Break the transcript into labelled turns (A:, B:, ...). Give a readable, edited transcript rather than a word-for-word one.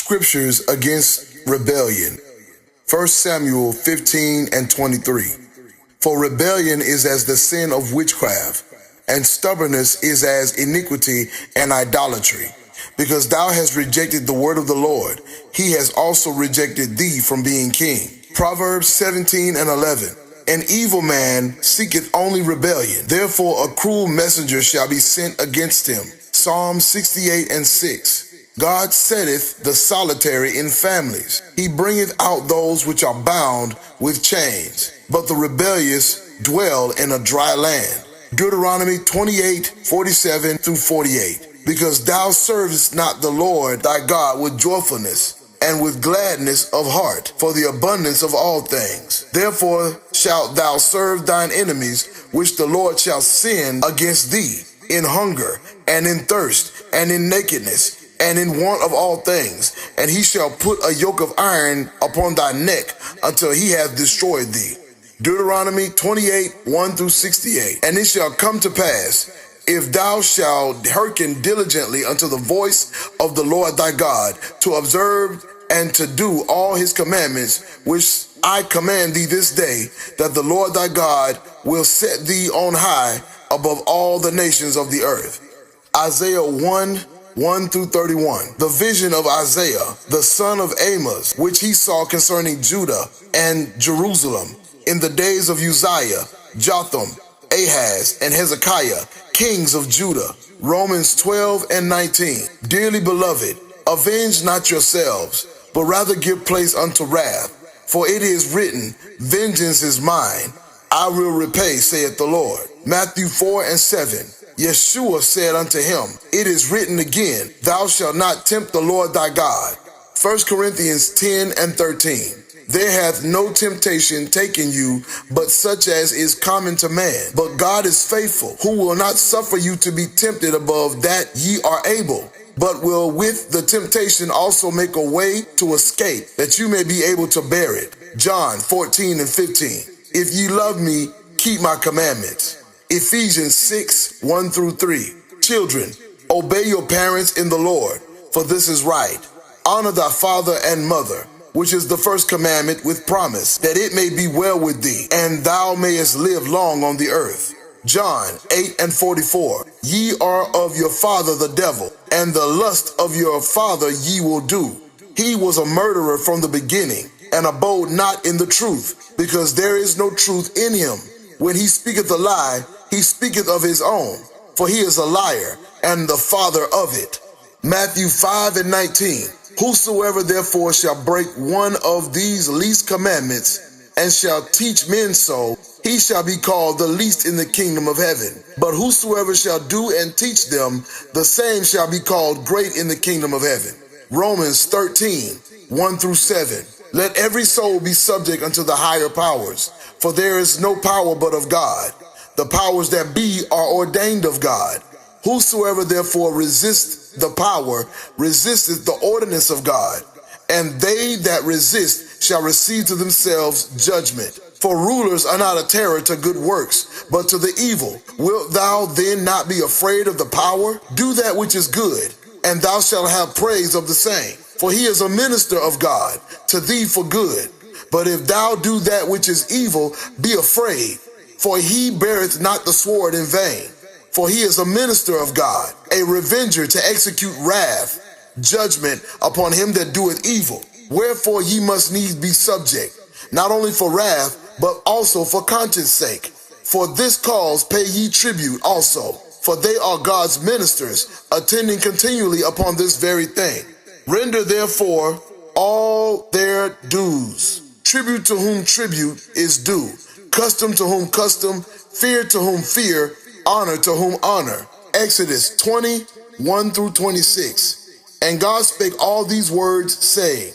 A: Scriptures against rebellion. 1 Samuel 15 and 23. For rebellion is as the sin of witchcraft, and stubbornness is as iniquity and idolatry. Because thou hast rejected the word of the Lord, he has also rejected thee from being king. Proverbs 17 and 11. An evil man seeketh only rebellion, therefore a cruel messenger shall be sent against him. Psalm 68 and 6. God setteth the solitary in families. He bringeth out those which are bound with chains. But the rebellious dwell in a dry land. Deuteronomy 28:47 through 48. Because thou servest not the Lord thy God with joyfulness and with gladness of heart, for the abundance of all things. Therefore shalt thou serve thine enemies, which the Lord shall send against thee, in hunger, and in thirst, and in nakedness, and in want of all things. And he shall put a yoke of iron upon thy neck, until he hath destroyed thee. Deuteronomy 28:1 through 68. And it shall come to pass, if thou shalt hearken diligently unto the voice of the Lord thy God, to observe and to do all his commandments, which I command thee this day, that the Lord thy God will set thee on high above all the nations of the earth. Isaiah 1:1 through 31. The vision of Isaiah, the son of Amos, which he saw concerning Judah and Jerusalem in the days of Uzziah, Jotham, Ahaz, and Hezekiah, kings of Judah. Romans 12 and 19. Dearly beloved, avenge not yourselves, but rather give place unto wrath. For it is written, vengeance is mine, I will repay, saith the Lord. Matthew 4 and 7. Yeshua said unto him, it is written again, thou shalt not tempt the Lord thy God. 1 Corinthians 10 and 13. There hath no temptation taken you, but such as is common to man. But God is faithful, who will not suffer you to be tempted above that ye are able, but will with the temptation also make a way to escape, that you may be able to bear it. John 14 and 15. If ye love me, keep my commandments. Ephesians 6:1 through 3. Children, obey your parents in the Lord, for this is right. Honor thy father and mother, which is the first commandment with promise, that it may be well with thee, and thou mayest live long on the earth. John 8 and 44. Ye are of your father the devil, and the lust of your father ye will do. He was a murderer from the beginning, and abode not in the truth, because there is no truth in him. When he speaketh a lie, he speaketh of his own, for he is a liar, and the father of it. Matthew 5 and 19. Whosoever therefore shall break one of these least commandments, and shall teach men so, he shall be called the least in the kingdom of heaven. But whosoever shall do and teach them, the same shall be called great in the kingdom of heaven. Romans 13:1 through 7. Let every soul be subject unto the higher powers, for there is no power but of God. The powers that be are ordained of God. Whosoever therefore resists the power resisteth the ordinance of God, and they that resist shall receive to themselves judgment. For rulers are not a terror to good works, but to the evil. Wilt thou then not be afraid of the power? Do that which is good, and thou shalt have praise of the same. For he is a minister of God to thee for good. But if thou do that which is evil, be afraid, for he beareth not the sword in vain. For he is a minister of God, a revenger to execute wrath, judgment upon him that doeth evil. Wherefore ye must needs be subject, not only for wrath, but also for conscience sake. For this cause pay ye tribute also, for they are God's ministers, attending continually upon this very thing. Render therefore all their dues. Tribute to whom tribute is due, custom to whom custom, fear to whom fear, honor to whom honor. Exodus 20:1 through 26. And God spake all these words, saying,